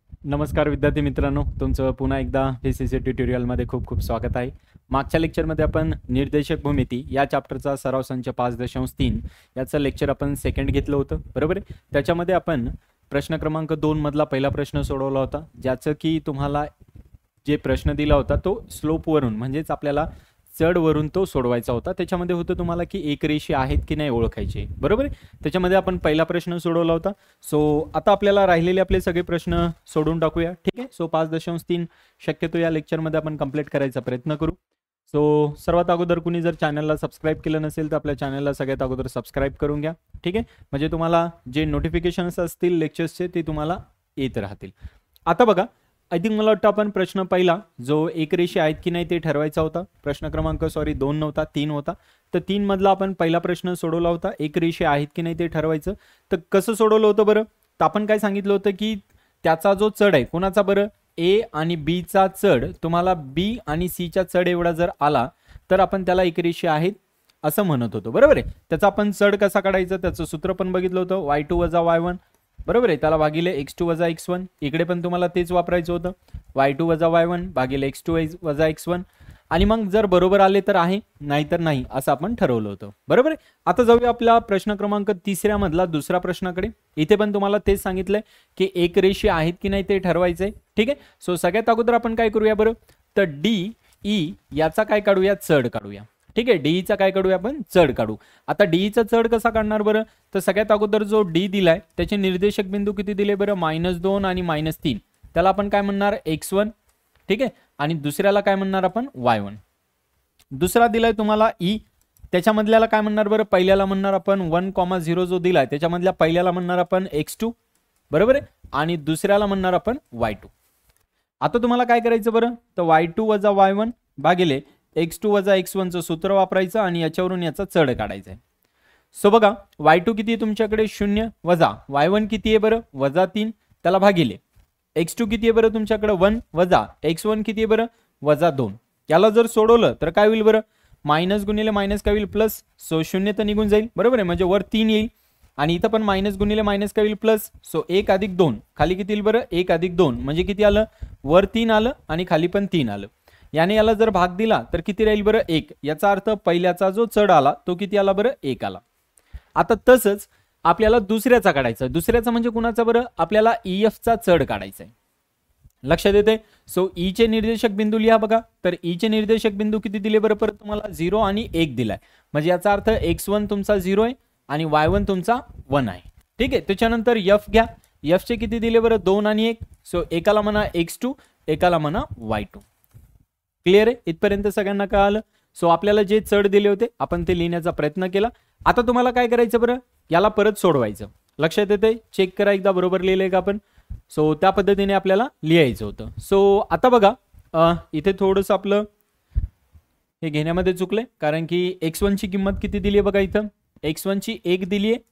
नमस्कार विद्यार्थी मित्रांनो, तुमचं पुन्हा एकदा PCC ट्युटोरियलमध्ये खूप खूप स्वागत आहे. मागच्या लेक्चरमध्ये आपण निर्देशक भूमिती या चॅप्टरचा सराव संच 5.3 याचं लेक्चर आपण सेकंड घेतलं होतं, बरोबर आहे. त्याच्यामध्ये आपण प्रश्न क्रमांक 2 मधला पहिला प्रश्न सोडवला होता, ज्याचं की तुम्हाला जे प्रश्न दिला होता तो स्लोपवरून म्हणजेच आपल्याला चढवरून तो सोडवायचा होता. त्याच्यामध्ये होतं तुम्हाला की एकरेषीय आहेत की नाही ओळखायचे, बरोबर आहे. त्याच्यामध्ये आपण पहिला प्रश्न सोडवला होता. सो आता आपल्याला राहिलेले आपले सगळे प्रश्न सोडून टाकूया, ठीक आहे. सो 5.3 शक्यतो या लेक्चरमध्ये आपण कंप्लीट करायचा प्रयत्न करू. सो सर्वात अगोदर कुणी जर चॅनलला सबस्क्राईब केलं नसेल तर आपल्या चॅनलला सगळ्यात अगोदर सबस्क्राईब करून घ्या, ठीक आहे. म्हणजे तुम्हाला जे नोटिफिकेशन्स असतील लेक्चर्सचे ते तुम्हाला येत राहतील. आता बघा, आय थिंक मला वाटतं आपण प्रश्न पहिला जो एकरेषीय आहेत की नाही ते ठरवायचा होता. प्रश्न क्रमांक 2 नव्हता, 3 होता. तर 3 मधला आपण पहिला प्रश्न सोडवला होता, एकरेषीय आहेत की नाही ते ठरवायचं. तर कसं सोडवलं होतं बरं? तर आपण काय सांगितलं होतं की त्याचा जो चढ आहे कोणाचा बरं, ए आणि बी चा चढ तुम्हाला बी आणि सी च्या चढ एवढा जर आला तर आपण त्याला एकरेषीय आहेत असं म्हणत होतो, बरोबर आहे. त्याचा आपण चढ कसा काढायचं त्याचं सूत्र पण बघितलं होतं, y2 वजा y1, बरोबर आहे. त्याला भागिले x2 वजा x1, इकडे पण तुम्हाला तेच वापरायचं होतं, y2 वजा y1 भागिले x2 वजा x1. आणि मग जर बरोबर आले तर आहे, नाहीतर नाही असं आपण ठरवलं होतं, बरोबर आहे. आता जाऊया आपला प्रश्न क्रमांक 3 मधला दुसरा प्रश्नाकडे. इथे पण तुम्हाला तेच सांगितलंय की एकरेषीय आहेत की नाही ते ठरवायचंय, ठीक आहे. सो सगळ्यात अगोदर आपण काय करूया बरं, तर डी ई याचा काय काढूया, चढ काढूया, ठीक आहे. डीईचा काय काढूया आपण, चढ काढू. आता डीईचा चढ कसा काढणार बरं, तर सगळ्यात अगोदर जो डी दिलाय त्याचे निर्देशक बिंदू किती दिले बरं, -2 आणि -3. त्याला आपण काय म्हणणार, x1, ठीक आहे. आणि दुसऱ्याला काय म्हणणार आपण, y1. दुसरा दिलाय तुम्हाला ई, त्याच्यामधल्याला काय म्हणणार बरं, पहिल्याला म्हणणार आपण 1,0 जो दिलाय त्याच्यामधल्या पहिल्याला म्हणणार आपण x2, बरोबर आहे. आणि दुसऱ्याला म्हणणार आपण y2. आता तुम्हाला काय करायचं बरं, तर y2 वजा y1 भागिले x2 वजा x1 चं सूत्र वापरायचं आणि याच्यावरून याचा चढ काढायचा आहे. सो बघा, y2 किती आहे तुमच्याकडे, 0 वजा y1 किती आहे बरं, -3, त्याला भागिले x2 किती आहे बरं तुमच्याकडे, 1 वजा x1 किती आहे बरं, -2. याला जर सोडवलं तर काय होईल बरं, मायनस गुणिले मायनस काय होईल, प्लस. सो 0 तर निघून जाईल, बरोबर आहे. म्हणजे वर 3 येईल आणि इथं पण मायनस गुणिले मायनस काय होईल, प्लस. सो 1 अधिक 2 खाली किती येईल बरं, 1 अधिक 2 म्हणजे किती आलं, वर 3 आलं आणि खाली पण 3 आलं. याने याला जर भाग दिला तर किती राहील बरं, 1. याचा अर्थ पहिल्याचा जो चढ आला तो किती आला बरं, 1 आला. आता तसंच आपल्याला दुसऱ्याचा काढायचा. दुसऱ्याचा म्हणजे कुणाचा बरं, आपल्याला EF चा चढ काढायचा आहे. लक्षात येते. सो ई चे निर्देशक बिंदू लिहा बघा. तर ई चे निर्देशक बिंदू किती दिले बरं, परत तुम्हाला 0 आणि 1 दिलाय. म्हणजे याचा अर्थ x1 तुमचा 0 आहे आणि y1 तुमचा 1 आहे, ठीक आहे. त्याच्यानंतर F घ्या. F चे किती दिले बरं, 2 आणि 1. सो एकाला म्हणा x2, एकाला म्हणा y2. क्लिअर आहे, इथपर्यंत सगळ्यांना कळालं. सो आपल्याला जे चढ दिले होते आपण ते लिहिण्याचा प्रयत्न केला. आता तुम्हाला काय करायचं बरं, याला परत सोडवायचं. लक्षात येते, चेक करा एकदा बरोबर लिहिलंय का आपण. सो त्या पद्धतीने आपल्याला लिहायचं होतं. सो आता बघा, इथे थोडंसं आपलं हे घेण्यामध्ये चुकलंय, कारण की x1 ची किंमत किती दिली आहे बघा, इथं x1 ची 1 दिली आहे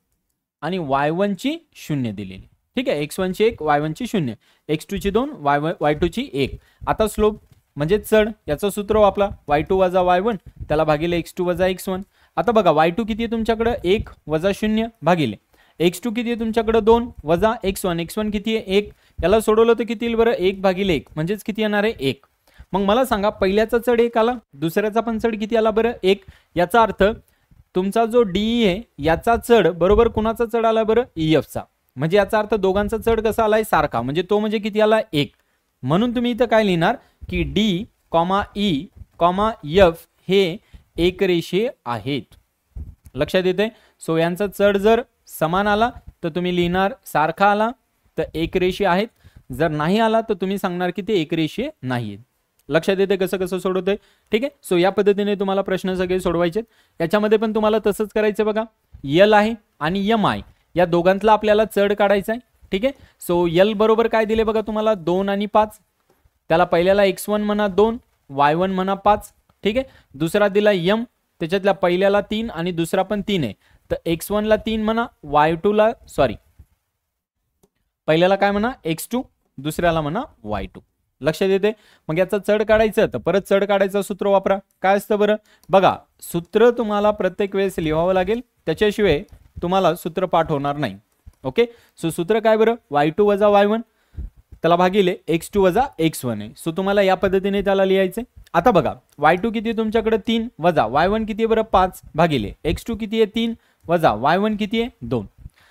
आणि y1 ची 0 दिलेली, ठीक आहे. x1 ची 1, y1 ची 0, x2 ची 2, y2 ची 1. आता स्लोप म्हणजे चढ, याचं सूत्र वापरा, y2 वजा y1 त्याला भागिले x2 वजा x1. आता बघा, y2 किती आहे तुमच्याकडे, 1 वजा 0 भागिले x2 किती आहे तुमच्याकडे, 2 वजा x1. x1 किती आहे, 1. याला सोडवलं तर किती येईल बरं, 1 भागिले 1 म्हणजेच किती येणार आहे, 1. मग मला सांगा, पहिल्याचा चढ 1 आला, दुसऱ्याचा पण चढ किती आला बरं, 1. याचा अर्थ तुमचा जो डीई आहे याचा चढ बरोबर कुणाचा चढ आला बरं, EF चा. म्हणजे याचा अर्थ दोघांचा चढ कसा आलाय, सारखा. म्हणजे तो म्हणजे किती आला, 1. म्हणून तुम्ही इथं काय लिहिणार की D, E, F हे एकरेषीय आहेत. लक्षात येते. सो यांचा चढ जर समान आला तर तुम्ही लिहिणार सारखा आला तर एकरेषीय आहेत, जर नाही आला तर तुम्ही सांगणार की ते एकरेषीय नाहीत. लक्षात येते कसं कसं सोडवतंय, ठीक आहे. सो या पद्धतीने तुम्हाला प्रश्न सगळे सोडवायचे. याच्यामध्ये पण तुम्हाला तसंच करायचं बघा. L आहे आणि M आहे, या दोघांतला आपल्याला चढ काढायचा आहे, ठीक आहे. सो L बरोबर काय दिले बघा तुम्हाला, 2 आणि 5. त्याला पहिल्याला x1 म्हणा 2, y1 म्हणा 5, ठीक आहे. दुसरा दिला M, त्याच्यातल्या पहिल्याला 3 आणि दुसरा पण 3 आहे. तर x1 ला 3 म्हणा, y2 ला पहिल्याला काय म्हणा x2, दुसऱ्याला म्हणा y2. लक्षात येते. मग याचा चढ काढायचं तर परत चढ काढायचं सूत्र वापरा. काय असतं बरं, बघा सूत्र तुम्हाला प्रत्येक वेळेस लिहावं लागेल, त्याच्याशिवाय तुम्हाला सूत्र पाठ होणार नाही. ओके. सो सूत्र काय बरं, y2 वजा y1 त्याला भागिले x2 वजा x1 आहे. सो तुम्हाला या पद्धतीने त्याला लिहायचे. आता बघा y2 किती आहे तुमच्याकडे 3 वजा y1 किती आहे बरं 5 भागिले x2 किती आहे 3 वजा y1 किती आहे 2.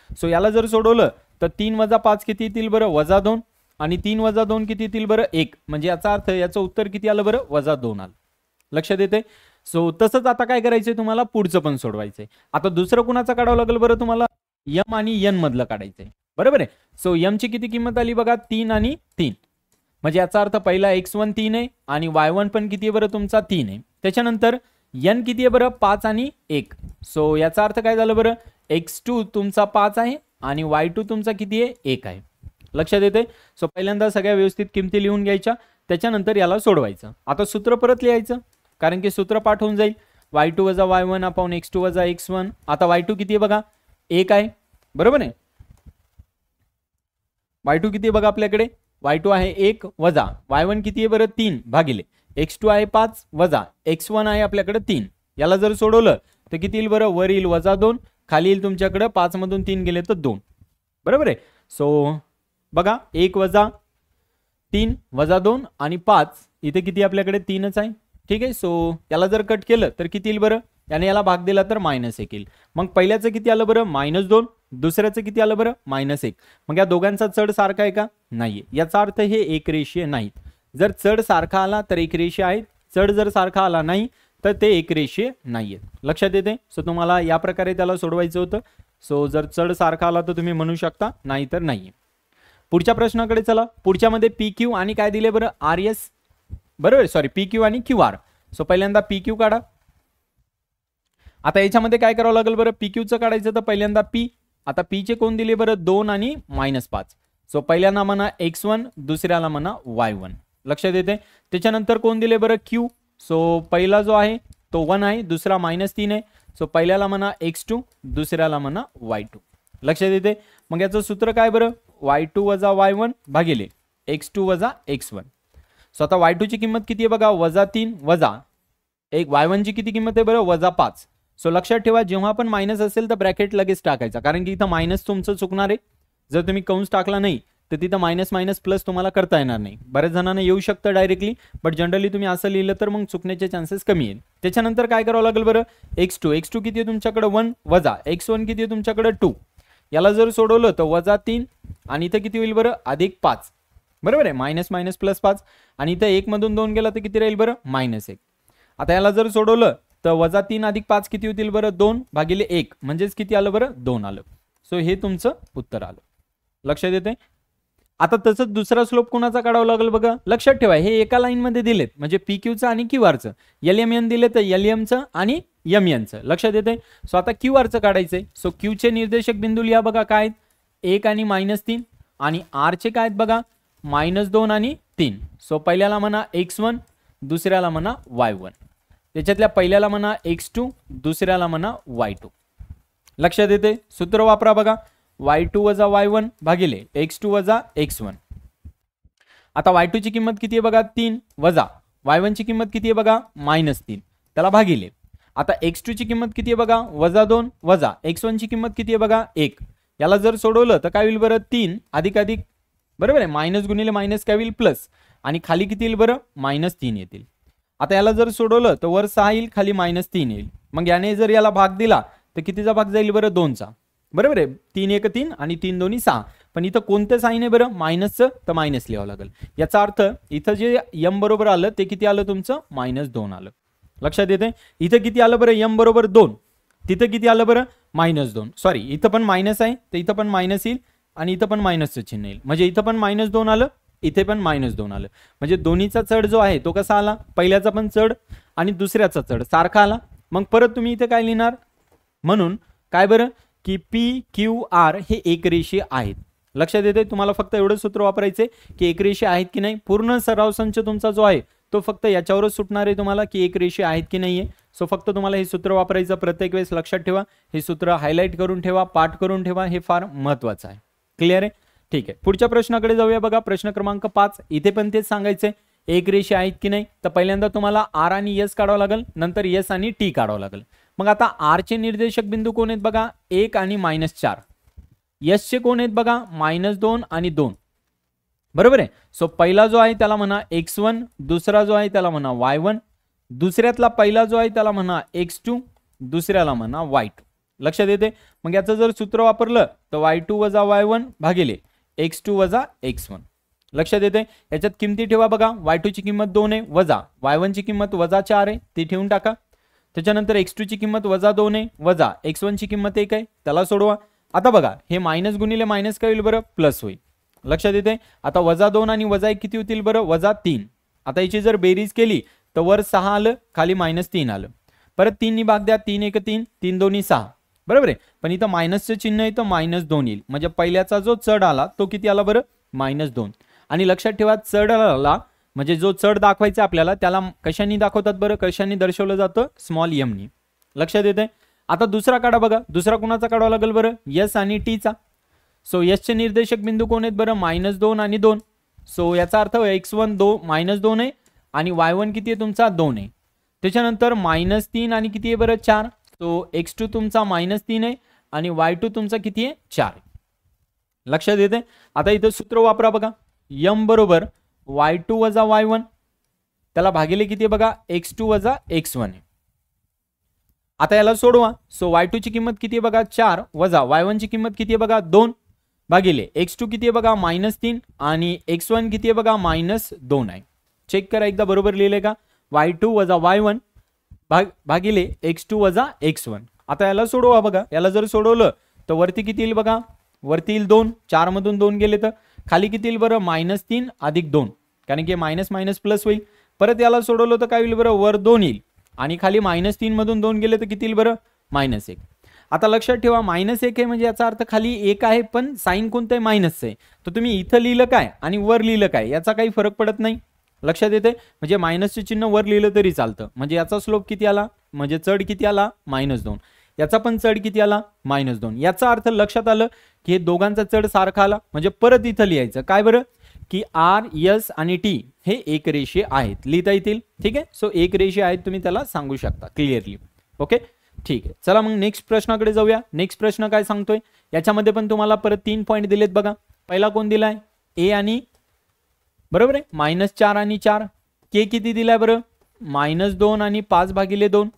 सो याला जर सोडवलं तर 3 वजा 5 किती येतील बरं वजा 2 आणि 3 वजा 2 किती येतील बरं 1. म्हणजे याचा अर्थ याचं उत्तर किती आलं बरं वजा 2 आलं. लक्षात येते. सो तसंच आता काय करायचंय तुम्हाला पुढचं पण सोडवायचंय. आता दुसरं कुणाचं काढावं लागेल बरं तुम्हाला m आणि n मधलं काढायचंय बरोबर आहे. सो m ची किती किंमत आली बघा 3 आणि 3. म्हणजे याचा अर्थ पहिला x1 3 आहे आणि y1 पण किती आहे बरं तुमचा 3 आहे. त्याच्यानंतर n किती आहे बरं 5 आणि 1. सो याचा अर्थ काय झालं बरं x2 तुमचा 5 आहे आणि y2 तुमचा किती आहे 1 आहे. लक्षात येते. सो पहिल्यांदा सगळ्या व्यवस्थित किमती लिहून घ्यायच्या त्याच्यानंतर याला सोडवायचं. आता सूत्र परत लिहायचं कारण की सूत्र पाठ होऊन जाईल y2 वजा y1 अपॉन x2 वजा x1. आता y2 किती आहे बघा 1 आहे बरोबर आहे. y2 किती आहे बघा आपल्याकडे y2 आहे 1 वजा y1 किती आहे बरं 3 भागिले x2 आहे 5 वजा x1 आहे आपल्याकडे 3. याला जर सोडवलं तर किती येईल बरं वर येईल वजा 2 खाली येईल तुमच्याकडे 5 मधून 3 गेले तर 2 बरोबर आहे. सो बघा 1 वजा 3 वजा 2 आणि 5 इथे किती आपल्याकडे 3च आहे. ठीक आहे. सो याला जर कट केलं तर किती येईल बरं याने याला भाग दिला तर -1 येईल. मग पहिल्याचं किती आलं बरं -2 दुसऱ्याचं किती आलं बरं -1. मग या दोघांचा चढ सारखा आहे का नाहीये. याचा अर्थ हे एकरेषीय नाहीत. जर चढ सारखा आला तर एकरेषीय आहेत. चढ जर सारखा आला नाही तर ते एकरेषीय नाहीयेत. लक्षात येते. सो तुम्हाला या प्रकारे त्याला सोडवायचं होतं. सो जर चढ सारखा आला तर तुम्ही म्हणू शकता नाही तर नाहीये. पुढच्या प्रश्नाकडे चला. पुढच्यामध्ये PQ आणि काय दिले बरं RS बरोबर सॉरी PQ आणि QR. सो पहिल्यांदा PQ काढा. आता याच्यामध्ये काय करावं लागेल बरं PQ चं काढायचं तर पहिल्यांदा P. आता P चे कोण दिले बरं 2 आणि -5. सो पहिल्यांदा म्हणा x1 दुसऱ्याला म्हणा y1. लक्षात येते. त्याच्यानंतर कोण दिले बरं Q. सो पहिला जो आहे तो 1 आहे दुसरा -3 आहे. सो पहिल्याला म्हणा x2 दुसऱ्याला म्हणा y2. लक्षात येते. मग याचं सूत्र काय बरं y2 वजा y1 भागिले x2 वजा x1. सो आता y2 ची किंमत किती आहे बघा वजा 3 वजा एक y1 ची किती किंमत आहे बरं वजा 5. सो लक्षात ठेवा जेव्हा पण मायनस असेल तर ब्रॅकेट लगेच टाकायचा कारण की इथं मायनस तुमचं चुकणार आहे. जर तुम्ही कंस टाकला नाही तर तिथं मायनस प्लस तुम्हाला करता येणार नाही. बऱ्याच जणांना येऊ शकतं डायरेक्टली बट जनरली तुम्ही असं लिहिलं तर मग चुकण्याचे चान्सेस कमी आहेत. त्याच्यानंतर काय करावं लागेल बरं x2 किती आहे तुमच्याकडे 1 वजा x1 किती आहे तुमच्याकडे 2. याला जर सोडवलं तर वजा 3 आणि इथं किती होईल बरं अधिक 5 बरोबर आहे मायनस प्लस 5 आणि इथं 1 मधून 2 गेला तर किती राहील बरं -1. आता याला जर सोडवलं तर वजा 3 अधिक 5 किती होतील बरं 2 भागिले 1 म्हणजेच किती आलं बरं 2 आलं. सो हे तुमचं उत्तर आलं. लक्षात येते. आता तसंच दुसरा स्लोप कोणाचा काढावा लागेल बघा. लक्षात ठेवा हे एका लाईन मध्ये दिलेत म्हणजे PQचं आणि QRचं. LMN दिले तर LMचं आणि MNचं. लक्षात येते. सो आता QRचं काढायचंय. सो Q चे निर्देशक बिंदू लिहा बघा काय 1 आणि -3 आणि R चे काय आहेत बघा -2 आणि 3. सो पहिल्याला म्हणा x1 दुसऱ्याला म्हणा y1. त्याच्यातल्या पहिल्याला म्हणा x2 दुसऱ्याला म्हणा y2. लक्षात येते. सूत्र वापरा बघा y2 वजा y1 भागिले x2 वजा x1. आता y2 ची किंमत किती आहे बघा 3 वजा y1 ची किंमत किती आहे बघा -3 त्याला भागिले. आता x2 ची किंमत किती आहे बघा वजा 2 वजा x1 ची किंमत किती आहे बघा 1. याला जर सोडवलं तर काय होईल बरं 3 अधिक अधिक बरोबर आहे मायनस गुणिले मायनस काय होईल प्लस आणि खाली किती येईल बरं -3 येतील. आता याला जर सोडवलं तर वर 6 येईल खाली -3 येईल. मग याने जर याला भाग दिला तर कितीचा भाग जाईल बरं 2चा बरोबर आहे 3 1 3 आणि 3 2 6. पण इथं कोणतं साइन आहे बरं मायनसचं तर मायनस लिहावं लागेल. याचा अर्थ इथं जे m बरोबर आलं ते किती आलं तुमचं -2 आलं. लक्षात येते. इथं किती आलं बरं m बरोबर 2 तिथं किती आलं बरं -2 सॉरी इथं पण मायनस आहे तर इथं पण मायनस येईल आणि इथं पण मायनसचं चिन्ह येईल म्हणजे इथं पण -2 आलं इथे पण -2 आलं. म्हणजे दोन्हीचा चढ जो आहे तो कसा आला पहिल्याचा पण चढ आणि दुसऱ्याचा चढ सारखा आला. मग परत तुम्ही इथे काय लिहिणार म्हणून काय बरं की PQR हे एकरेषीय आहेत. लक्षात येते. तुम्हाला फक्त एवढं सूत्र वापरायचे की एकरेषीय आहेत की नाही. पूर्ण सराव संच तुमचा जो आहे तो फक्त याच्यावरच सुटणार आहे तुम्हाला की एकरेषीय आहेत की नाहीये. सो फक्त तुम्हाला हे सूत्र वापरायचं प्रत्येक वेळेस लक्षात ठेवा. हे सूत्र हायलाइट करून ठेवा पाठ करून ठेवा हे फार महत्वाचं आहे. क्लिअर आहे. ठीक आहे. पुढच्या प्रश्नाकडे जाऊया बघा. प्रश्न क्रमांक 5. इथे पण तेच सांगायचंय एकरेषीय आहेत की नाही. तर पहिल्यांदा तुम्हाला R आणि S काढावं लागेल नंतर S आणि T काढावं लागेल. मग आता R चे निर्देशक बिंदू कोण आहेत बघा 1 आणि -4. S चे कोण आहेत बघा -2 आणि 2. बरोबर आहे. सो पहिला जो आहे त्याला म्हणा x1, दुसरा जो आहे त्याला म्हणा y1, दुसऱ्यातला पहिला जो आहे त्याला म्हणा x2, दुसऱ्याला म्हणा y2. लक्षात येते. मग याचं जर सूत्र वापरलं तर y2 वजा y1 भागिले x2 वजा x1. लक्षात येते. याच्यात किमती ठेवा बघा. y2 ची किंमत 2 आहे वजा y1 ची किंमत वजा 4 आहे, ती ठेवून टाका. त्याच्यानंतर x2 ची किंमत वजा 2 आहे वजा x1 ची किंमत 1 आहे, त्याला सोडवा. आता बघा हे मायनस गुणिले मायनस काय होईल बरं, प्लस होईल. लक्षात येते. आता वजा 2 आणि वजा 1 किती होतील बरं, वजा 3. आता याची जर बेरीज केली तर वर 6 आलं, खाली -3 आलं. परत 3 नी भाग द्या, 3 1 3, 3 2 6. बरोबर आहे. पण इथं मायनसचं चिन्ह आहे तर -2 येईल. म्हणजे पहिल्याचा जो चढ आला तो किती आला बरं, -2. आणि लक्षात ठेवा चढ आला म्हणजे जो चढ दाखवायचा आपल्याला त्याला कशाने दाखवतात बरं, कशाने दर्शवलं जातं, स्मॉल m नी. लक्षात येते. आता दुसरा काढा बघा. दुसरा कोणाचा काढावा लागेल बरं, s आणि t चा. सो s चे निर्देशक बिंदू कोण आहेत बरं, -2 आणि 2. सो याचा अर्थ x1 -2 आहे आणि y1 किती आहे तुमचा 2 आहे. त्याच्यानंतर -3 आणि किती आहे बरं, 4. सो x2 तुमचा -3 आहे आणि y2 तुमचा किती आहे, 4. लक्षात येते. आता इथं सूत्र वापरा बघा. m बरोबर y2 वजा y1 त्याला भागिले किती आहे बघा, x2 वजा x1 आहे. आता याला सोडवा. सो y2 ची किंमत किती आहे बघा, 4 वजा y1 ची किंमत किती आहे बघा, 2 भागिले x2 किती आहे बघा, -3 आणि x1 किती आहे बघा, -2 आहे. चेक करा एकदा बरोबर लिहिले का. y2 वजा y1 भागिले x2 वजा x1. आता याला सोडवा बघा. याला जर सोडवलं तर वरती किती येईल बघा, वरती येईल 2. 4 मधून 2 गेले तर खाली किती येईल बरं, -3 अधिक 2, कारण की मायनस मायनस प्लस होईल. परत याला सोडवलं तर काय होईल बरं, वर 2 येईल आणि खाली -3 मधून 2 गेले तर किती येईल बरं, -1. आता लक्षात ठेवा -1 आहे म्हणजे याचा अर्थ खाली 1 आहे पण साइन कोणतं आहे, मायनसचं आहे. तर तुम्ही इथं लिहिलं काय आणि वर लिहिलं काय याचा काही फरक पडत नाही. लक्षात येते. म्हणजे मायनसचे चिन्ह वर लिहिलं तरी चालतं. म्हणजे याचा स्लोप किती आला, म्हणजे चढ किती आला, -2. याचा पण चढ किती आला, -2. याचा अर्थ लक्षात आलं की हे दोघांचा चढ सारखा आला. म्हणजे परत इथं लिहायचं काय बरं, की R, S आणि T हे एक रेषीय आहेत, लिहिता येतील. ठीक आहे. सो एक रेषीय आहेत, तुम्ही त्याला सांगू शकता क्लिअरली. ओके ठीक आहे. चला मग नेक्स्ट प्रश्नाकडे जाऊया. नेक्स्ट प्रश्न काय सांगतोय, याच्यामध्ये पण तुम्हाला परत 3 पॉईंट दिलेत बघा. पहिला कोण दिलाय, A आणि बरोबर आहे -4 आणि 4. K किती दिलाय बरं, -2 आणि 5/2.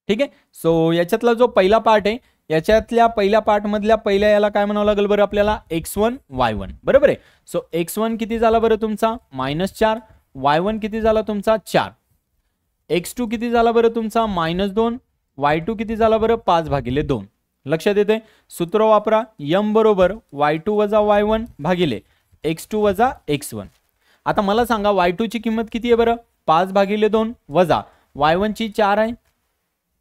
ठीक आहे. सो याच्यातला जो पहिला पार्ट आहे, याच्यातल्या पहिल्या पार्ट मधल्या पहिल्या याला काय म्हणावं लागेल बरं आपल्याला, x1 y1. बरोबर आहे. सो x1 किती झाला बरं तुमचा, -4. y1 किती झाला तुमचा, 4. x2 किती झाला बरं तुमचा, -2. y2 किती झाला बरं, 5/2. लक्षात येते. सूत्र वापरा. m बरोबर y2 वजा y1 भागिले x2 वजा x1. आता मला सांगा y2 ची किंमत किती आहे बरं, 5/2 वजा y1 ची 4 आहे.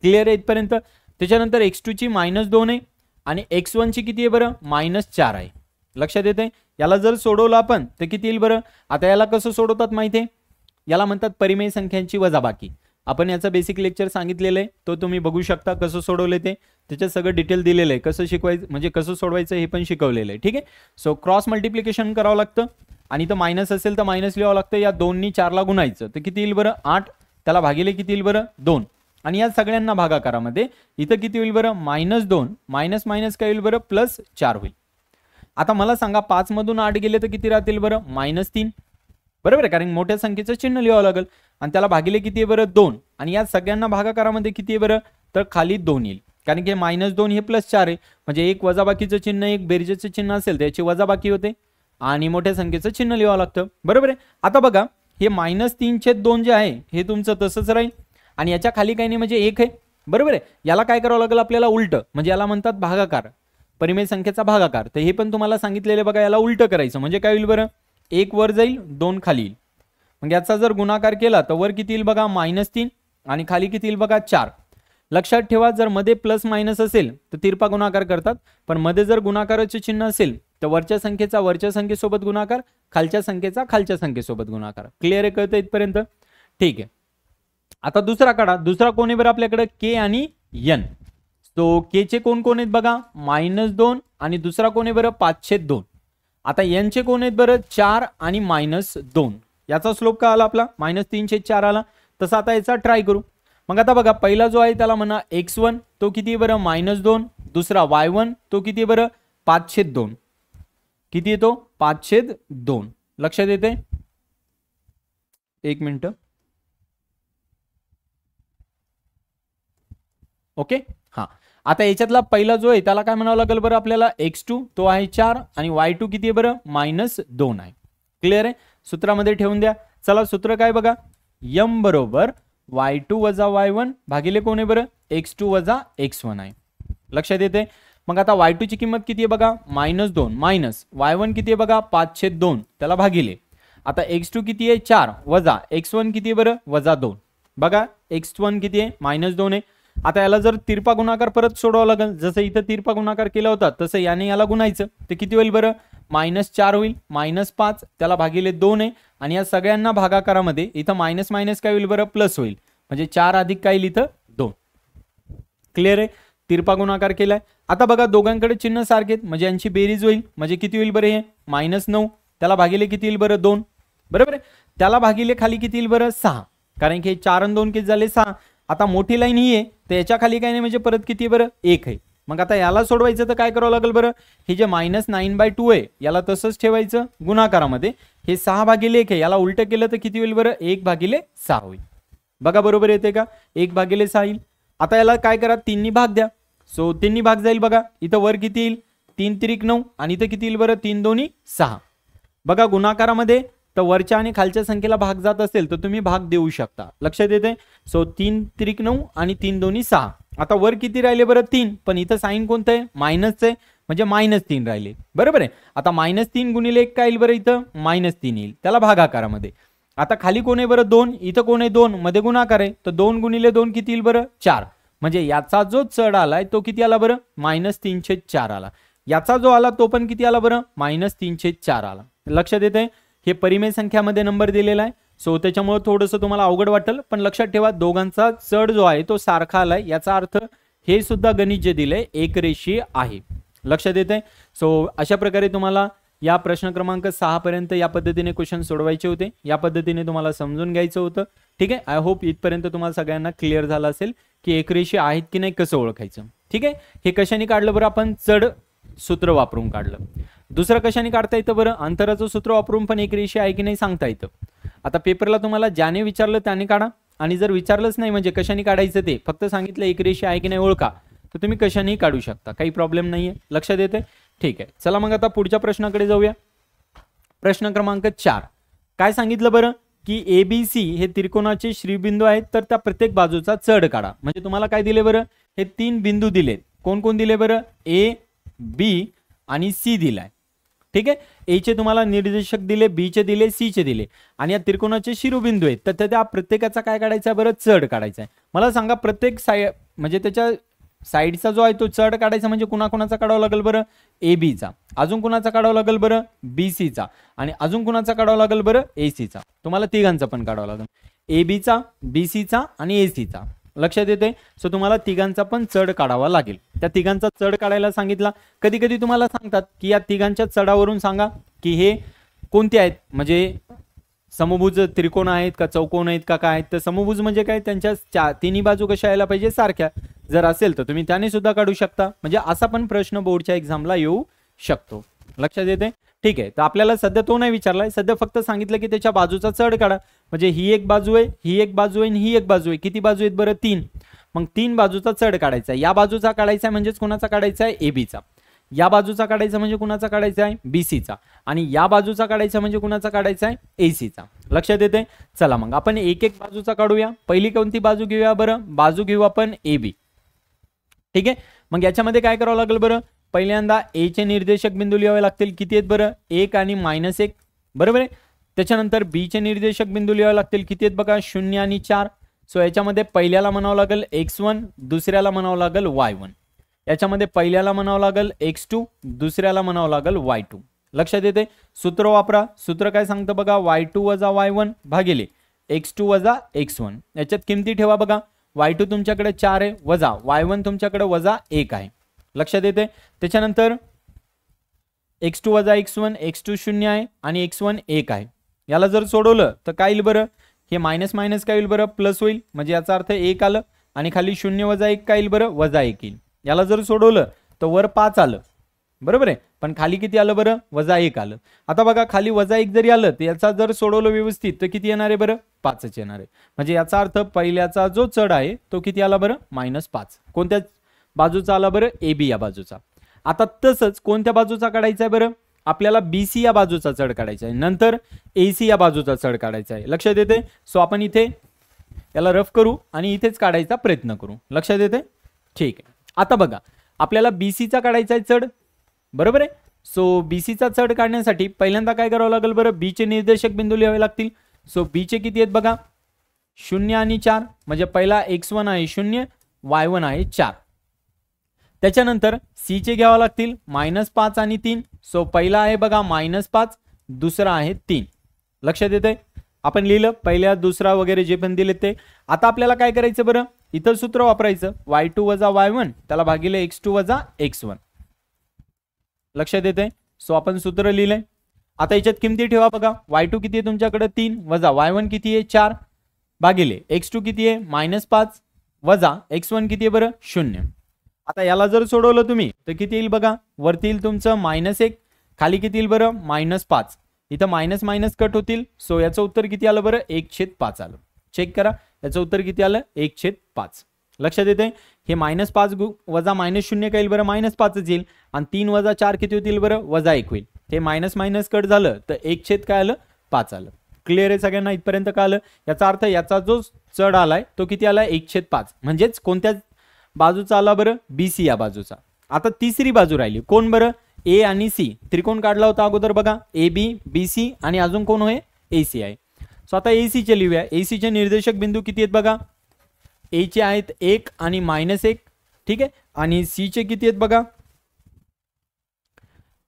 क्लिअर आहे इथपर्यंत. त्याच्यानंतर x2 ची -2 आहे आणि x1 ची किती आहे बरं, -4 आहे. लक्षात येते. याला जर सोडवलं आपण तर किती येईल बरं. आता याला कसं सोडवतात माहिती आहे, याला म्हणतात परिमेय संख्यांची वजाबाकी. आपण याचं बेसिक लेक्चर सांगितलेलं आहे, तो तुम्ही बघू शकता कसं सोडवले ते. त्याच्यात सगळं डिटेल दिलेलं आहे, कसं शिकवायचं म्हणजे कसं सोडवायचं हे पण शिकवलेलं आहे. ठीक आहे. सो क्रॉस मल्टिप्लिकेशन करावं लागतं आणि इथं मायनस असेल तर मायनस लिहावं लागतं. या 2 नी 4 ला गुणायचं तर किती येईल बरं, 8. त्याला भागिले किती येईल बरं, 2. आणि या सगळ्यांना भागाकारामध्ये इथं किती होईल बरं, -2 मायनस मायनस काय होईल बरं, +4 होईल. आता मला सांगा 5 मधून 8 गेले तर किती राहतील बरं, -3. बरोबर आहे, कारण मोठ्या संख्येचं चिन्ह लिहावं लागेल आणि त्याला भागिले किती आहे बरं, 2. आणि या सगळ्यांना भागाकारामध्ये किती आहे बरं, तर खाली 2 येईल. कारण की -2 हे +4 आहे. म्हणजे एक वजाबाकीचं चिन्ह एक बेरजेचं चिन्ह असेल त्याची वजाबाकी होते आणि मोठ्या संख्येचं चिन्ह लिहावं लागतं. बरोबर आहे. आता बघा हे -3/2 जे आहे हे तुमचं तसंच राहील आणि याच्या खाली काही नाही म्हणजे 1 आहे. बरोबर आहे. याला काय करावं लागेल आपल्याला, उलट. म्हणजे याला म्हणतात भागाकार, परिमेय संख्येचा भागाकार. तर हे पण तुम्हाला सांगितलेले बघा, याला उलट करायचं म्हणजे काय होईल बरं, 1 वर जाईल 2 खाली येईल. मग याचा जर गुणाकार केला तर वर किती येईल बघा, -3 आणि खाली किती येईल बघा, 4. लक्षात ठेवा जर मध्ये प्लस मायनस असेल तर तिरपा गुणाकार करतात, पण मध्ये जर गुणाकाराचे चिन्ह असेल तर वरच्या संख्येचा वरच्या संख्येसोबत गुणाकार, खालच्या संख्येचा खालच्या संख्येसोबत गुणाकार. क्लिअर आहे, कळतं इथपर्यंत. ठीक आहे. आता दुसरा काढा. दुसरा कोण आहे बरं आपल्याकडे, K आणि N. तो K चे कोण कोण आहेत बघा, -2 आणि दुसरा कोण आहे बरं, 5/2. आता N चे कोण आहेत बरं, 4 आणि -2. याचा स्लोप काय आला आपला, -3/4 आला. तसं आता याचा ट्राय करू. मग आता बघा पहिला जो आहे त्याला म्हणा x1, तो किती बरं, -2. दुसरा y1, तो किती बरं, 5/2. किती येतो 5/2. लक्षात येते? एक मिनिट. ओके. हा, आता याच्यातला पहिला जो आहे त्याला काय म्हणावं लागेल बरं आपल्याला, x2 तो आहे 4 आणि y2 किती आहे बरं -2 आहे. क्लिअर आहे? सूत्रामध्ये ठेवून द्या. चला सूत्र काय बघा, m बरोबर y2 वजा y1 भागिले कोण आहे बरं, x2 वजा x1 आहे. लक्षात येते? मग आता y2 ची किंमत किती आहे बघा -2 मायनस y1 किती आहे बघा 5/2 त्याला भागिले. आता x2 किती आहे 4 वजा x1 किती आहे बरं -2. बघा x1 किती आहे -2 आहे. आता याला जर तिरपा गुणाकार परत सोडवावा लागेल, जसं इथं तिरपा गुणाकार केला होता तसं याने याला गुणायचं. ते किती होईल बरं -4 होईल, -5 त्याला भागिले 2 आहे आणि या सगळ्यांना भागाकारामध्ये इथं मायनस मायनस काय होईल बरं प्लस होईल, म्हणजे 4 अधिक काय येईल इथं 2. क्लिअर आहे? तिरपा गुणाकार केलाय. आता बघा दोघांकडे चिन्ह सारखे आहेत म्हणजे यांची बेरीज होईल, म्हणजे किती होईल बरं हे -9 त्याला भागिले किती येईल बरं 2. बरोबर आहे? त्याला भागिले खाली किती येईल बरं 6, कारण की 4 आणि 2 किती झाले 6. आता मोठी लाईन ही आहे तर याच्या खाली काय नाही म्हणजे परत किती आहे बरं 1 आहे. मग आता याला सोडवायचं तर काय करावं लागेल बरं, हे जे -9/2 आहे याला तसंच ठेवायचं गुणाकारामध्ये. हे 6/1 आहे, याला उलट केलं तर किती होईल बरं 1/6 होईल. बघा बरोबर येते का, 1/6 येईल. आता याला काय करा 3 भाग द्या. सो 3 भाग जाईल. बघा इथं वर किती येईल 3 त्रिक 9 आणि इथं किती येईल बरं 3 दोन्ही 6. बघा गुणाकारामध्ये तर वरच्या आणि खालच्या संख्येला भाग जात असेल तर तुम्ही भाग देऊ शकता. लक्षात येते? सो 3 त्रिक 9 आणि 3 दोन्ही 6. आता वर किती राहिले बरं 3, पण इथं साइन कोणतं आहे मायनसचं आहे म्हणजे -3 राहिले. बरोबर आहे? आता -3 गुणिले 1 काय येईल बरं इथं -3 येईल, त्याला भागाकारामध्ये. आता खाली कोण आहे बरं 2, इथं कोण आहे 2 मध्ये गुणाकार आहे तर 2 गुणिले 2 किती येईल बरं 4. म्हणजे याचा जो चढ आलाय तो किती आला बरं -3/4 आला. याचा जो आला तो पण किती आला बरं -3/4 आला. लक्षात येते? हे परिमेय संख्यामध्ये नंबर दिलेला आहे. सो त्याच्यामुळे थोडंसं तुम्हाला अवघड वाटेल, पण लक्षात ठेवा दोघांचा चढ जो आहे तो सारखा आलाय, याचा अर्थ हे सुद्धा गणित जे दिलंय एक रेषीय आहे. लक्षात येते? सो अशा प्रकारे तुम्हाला या प्रश्न क्रमांक 6 पर्यंत या पद्धतीने क्वेश्चन सोडवायचे होते. या पद्धतीने तुम्हाला समजून घ्यायचं होतं. ठीक आहे? आय होप इथपर्यंत तुम्हाला सगळ्यांना क्लिअर झालं असेल की एकरेषीय आहेत की नाही कसं ओळखायचं. ठीक आहे? हे कशाने काढलं बरं आपण, चढ सूत्र वापरून काढलं. दुसरं कशाने काढता येतं बरं, अंतराचं सूत्र वापरून पण एकरेषीय आहे की नाही सांगता येतं. आता पेपरला तुम्हाला ज्याने विचारलं त्याने काढा, आणि जर विचारलंच नाही म्हणजे कशाने काढायचं ते फक्त सांगितलं एकरेषीय आहे की नाही ओळखा, तर तुम्ही कशानेही काढू शकता, काही प्रॉब्लेम नाहीये. लक्षात येते? ठीक आहे. चला मग आता पुढच्या प्रश्नाकडे जाऊया. प्रश्न क्रमांक 4 काय सांगितलं बरं की ABC हे त्रिकोणाचे श्रीबिंदू आहेत, तर त्या प्रत्येक बाजूचा चढ काढा. म्हणजे तुम्हाला काय दिले बरं, हे 3 बिंदू दिलेत. कोण कोण दिले बरं, A, B आणि C दिलाय. ठीक आहे? ए चे तुम्हाला निर्देशक दिले, बी चे दिले, सी चे दिले, आणि या त्रिकोणाचे शिरोबिंदू आहेत, तर त्या प्रत्येकाचा काय काढायचा बरं, चढ काढायचा आहे. मला सांगा प्रत्येक म्हणजे त्याच्या साईडचा जो आहे तो चढ काढायचा म्हणजे कुणाकुणाचा काढावा लागेल बरं, ए बी चा, अजून कुणाचा काढावा लागेल बरं, बी सी चा, आणि अजून कुणाचा काढावा लागेल बरं, ए सी चा. तुम्हाला तिघांचा पण काढावा लागेल, ए बी चा, बी सी चा आणि ए सी चा. लक्षात येते? सो तुम्हाला तिघांचा पण चढ काढावा लागेल. त्या तिघांचा चढ काढायला सांगितला. कधी कधी तुम्हाला सांगतात की या तिघांच्या चढावरून सांगा की हे कोणते आहेत, म्हणजे समभुज त्रिकोण आहेत का, चौकोन आहेत का, काय आहेत. तर समभुज म्हणजे काय, त्यांच्या तिन्ही बाजू कशा यायला पाहिजे, सारख्या. जर असेल तर तुम्ही त्याने सुद्धा काढू शकता. म्हणजे असा पण प्रश्न बोर्डच्या एक्झामला येऊ शकतो. लक्षात येते? ठीक आहे. तर आपल्याला सध्या तो नाही विचारलाय, सध्या फक्त सांगितलं की त्याच्या बाजूचा चढ काढा. म्हणजे ही एक बाजू आहे, ही एक बाजू आहे आणि ही एक बाजू आहे. किती बाजू आहेत बरं, 3. मग 3 बाजूचा चढ काढायचा आहे. या बाजूचा काढायचा आहे म्हणजेच कुणाचा काढायचा आहे, ए बीचा. या बाजूचा काढायचा म्हणजे कुणाचा काढायचा आहे, बी सीचा. आणि या बाजूचा काढायचा म्हणजे कुणाचा काढायचा आहे, ए सीचा. लक्षात येते? चला मग आपण एक एक बाजूचा काढूया. पहिली कोणती बाजू घेऊया बरं, बाजू घेऊ आपण ए बी. ठीक आहे? मग याच्यामध्ये काय करावं लागेल बरं, पहिल्यांदा ए चे निर्देशक बिंदू लिहावे लागतील. किती आहेत बरं, 1 आणि -1. बरोबर आहे? त्याच्यानंतर बी चे निर्देशक बिंदू लिहावे लागतील. किती आहेत बघा, 0 आणि 4. सो याच्यामध्ये पहिल्याला म्हणावं लागेल x1, दुसऱ्याला म्हणावं लागेल y1. याच्यामध्ये पहिल्याला म्हणावं लागेल x2, दुसऱ्याला म्हणावं लागेल y2. लक्षात येते? सूत्र वापरा. सूत्र काय सांगतं बघा, y2 वजा y1 भागिले x2 वजा x1. याच्यात किमती ठेवा बघा, y2 तुमच्याकडे 4 आहे, वजा y1 तुमच्याकडे वजा 1 आहे. लक्षात येते? त्याच्यानंतर x2 वजा x1, x2 0 आहे आणि x1 1 आहे. याला जर सोडवलं तर काय येईल बरं, हे मायनस मायनस काय होईल बरं, प्लस होईल. म्हणजे याचा अर्थ 1 आलं आणि खाली 0 वजा 1 काय येईल बरं, वजा 1 येईल. याला जर सोडवलं तर वर 5 आलं बरोबर आहे, पण खाली किती आलं बरं, -1 आलं. आता बघा खाली -1 जरी आलं तर याचा जर सोडवलं व्यवस्थित तर किती येणार आहे बरं, 5च येणार आहे. म्हणजे याचा अर्थ पहिल्याचा जो चढ आहे तो किती आला बरं, -5. कोणत्या बाजूचा आला बरं, AB या बाजूचा. आता तसंच कोणत्या बाजूचा काढायचा आहे बरं, आपल्याला BC या बाजूचा चढ काढायचा आहे, नंतर AC या बाजूचा चढ काढायचा आहे. लक्षात येते. सो आपण इथे याला रफ करू आणि इथेच काढायचा प्रयत्न करू. लक्षात येते. ठीक आहे. आता बघा आपल्याला BCचा काढायचा आहे चढ, बरोबर आहे. सो BCचा चढ काढण्यासाठी पहिल्यांदा काय करावं लागेल बरं, B चे निर्देशक बिंदू लिहावे लागतील. सो B चे किती आहेत बघा, 0 आणि 4. म्हणजे पहिला x1 आहे 0, y1 आहे 4. त्याच्यानंतर C चे घ्यावे लागतील -5 आणि 3. सो पहिला आहे बघा -5, दुसरा आहे 3. लक्षात येते. आपण लिहिलं पहिल्या दुसरा वगैरे जे पण दिले ते. आता आपल्याला काय करायचं बरं, इथं सूत्र वापरायचं y2 वजा y1 त्याला भागिले x2 वजा x1. लक्षात येते. सो आपण सूत्र लिहिलंय. आता याच्यात किमती ठेवा बघा, y2 किती आहे तुमच्याकडे 3 वजा y1 किती आहे 4 भागिले x2 किती आहे -5 वजा x1 किती आहे बरं 0. आता याला जर सोडवलं तुम्ही तर किती येईल बघा, वरती येईल तुमचं -1, खाली किती येईल बरं -5. इथं मायनस मायनस कट होतील. सो याचं उत्तर किती आलं बरं, 1/5 आलं. चेक करा याचं उत्तर किती आलं, 1/5. लक्षात येते. हे -5 वजा -0 काय येईल बरं, -5च येईल. आणि 3 वजा 4 किती होतील बरं, -1 होईल. हे मायनस मायनस कट झालं तर 1/5 आलं. क्लिअर आहे सगळ्यांना इथपर्यंत का आलं. याचा अर्थ याचा जो चढ आलाय तो किती आलाय, 1/5. म्हणजेच कोणत्या बाजूचा आला बरं, BC या बाजूचा. आता तिसरी बाजू राहिली कोण बरं, A आणि C. त्रिकोण काढला होता अगोदर बघा, AB BC आणि अजून कोण होय, AC आहे. सो आता AC चे लिहूया. AC चे निर्देशक बिंदू किती आहेत बघा, A चे आहेत 1 आणि -1. ठीक आहे. आणि C चे किती आहेत बघा,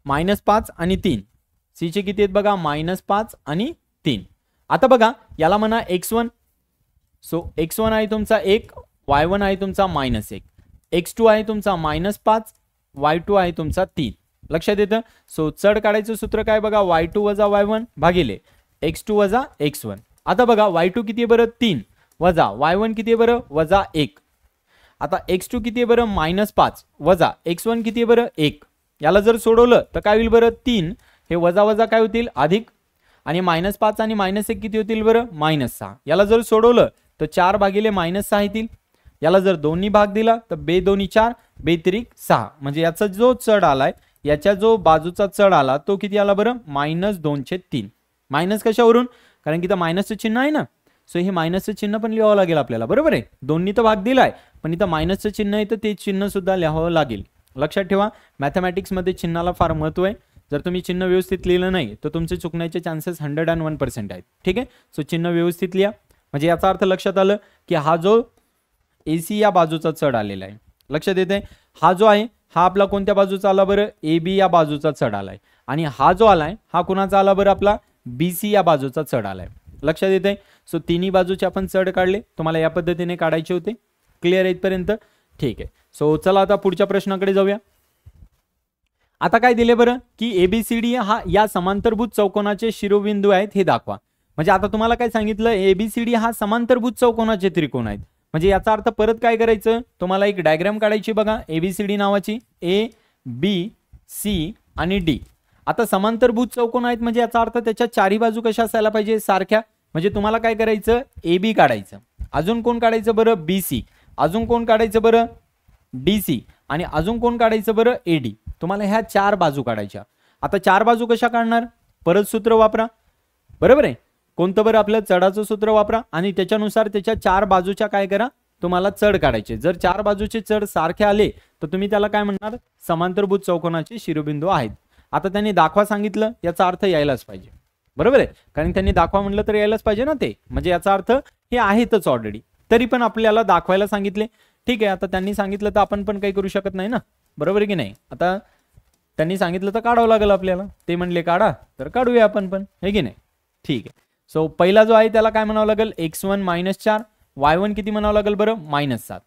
-5 आणि 3. C चे किती आहेत बघा, -5 आणि 3. आता बघा याला म्हणा x1. सो x1 आहे तुमचा 1, y1 आहे तुमचा -1, x2 आहे तुमचा -5, y2 आहे तुमचा 3. लक्षात येतं. सो चढ काढायचं सूत्र काय बघा, y2 वजा y1 भागिले x2 वजा x1. आता बघा y2 किती आहे बरं 3 वजा y1 किती आहे बरं -1. आता x2 किती आहे बरं -5 वजा x1 किती आहे बरं 1. याला जर सोडवलं तर काय होईल बरं, 3 हे वजा वजा काय होतील अधिक, आणि -5 आणि -1 किती होतील बरं, -6. याला जर सोडवलं तर 4 भागिले -6 येतील. याला जर दोन्ही भाग दिला तर 2 दोन्ही 4, 2 त्रिक 6. म्हणजे याचा जो चढ आलाय, याच्या जो बाजूचा चढ आला तो किती आला बरं, -2/3. मायनस कशावरून, कारण की इथं मायनसचं चिन्ह आहे ना. सो हे मायनसचं चिन्ह पण लिहावं लागेल आपल्याला, बरोबर आहे. दोन्ही तर भाग दिलाय पण इथं मायनसचं चिन्ह आहे तर ते चिन्ह सुद्धा लिहावं लागेल. लक्षात ठेवा मॅथमॅटिक्समध्ये चिन्हाला फार महत्त्व आहे. जर तुम्ही चिन्ह व्यवस्थित लिहिलं नाही तर तुमचे चुकण्याचे चान्सेस 101% आहेत. ठीक आहे. सो चिन्ह व्यवस्थित लिहा. म्हणजे याचा अर्थ लक्षात आलं की हा जो AC या बाजूचा चढ आलेला आहे. लक्षात येते. हा जो आहे हा आपला कोणत्या बाजूचा आला बरं, AB या बाजूचा चढ आलाय. आणि हा जो आलाय हा कुणाचा आला बरं, आपला BC या बाजूचा चढ आलाय. लक्षात येते. सो तिन्ही बाजूचे आपण चढ काढले. तुम्हाला या पद्धतीने काढायचे होते. क्लिअर आहे इथपर्यंत. ठीक आहे. सो चला आता पुढच्या प्रश्नाकडे जाऊया. आता काय दिले बरं की ABCD हा या समांतरभुज चौकोनाचे शिरोबिंदू आहेत हे दाखवा. म्हणजे आता तुम्हाला काय सांगितलं, ABCD हा समांतरभुज चौकोनाचे त्रिकोण आहेत. म्हणजे याचा अर्थ परत काय करायचं, तुम्हाला एक डायग्राम काढायची बघा ABCD नावाची, A B C आणि D. आता समांतरभुज चौकोन आहेत म्हणजे याचा अर्थ त्याच्या चारही बाजू कशा असायला पाहिजे, सारख्या. म्हणजे तुम्हाला काय करायचं, AB काढायचं, अजून कोण काढायचं बरं, BC, अजून कोण काढायचं बरं, DC, आणि अजून कोण काढायचं बरं, AD. तुम्हाला ह्या 4 बाजू काढायच्या. आता 4 बाजू कशा काढणार, परत सूत्र वापरा, बरोबर आहे. कोणतं बरं, आपलं चढाचं सूत्र वापरा आणि त्याच्यानुसार त्याच्या 4 बाजूच्या काय करा, तुम्हाला चढ काढायचे. जर 4 बाजूचे चढ सारखे आले तर तुम्ही त्याला काय म्हणणार, समांतरभुज चौकोनाचे शिरोबिंदू आहेत. आता त्यांनी दाखवा सांगितलं याचा अर्थ यायलाच पाहिजे, बरोबर आहे. कारण त्यांनी दाखवा म्हटलं तर यायलाच पाहिजे ना ते. म्हणजे याचा अर्थ हे आहेतच ऑलरेडी, तरी पण आपल्याला दाखवायला सांगितले. ठीक आहे. आता त्यांनी सांगितलं तर आपण पण काही करू शकत नाही ना, बरोबर आहे की नाही. आता त्यांनी सांगितलं तर काढावं लागेल आपल्याला. ते म्हणले काढा तर काढूया आपण पण, हे की नाही. ठीक आहे. सो पहिला जो आहे त्याला काय म्हणावं लागेल, x1 -4, y1 किती म्हणावं लागेल बरं, -7.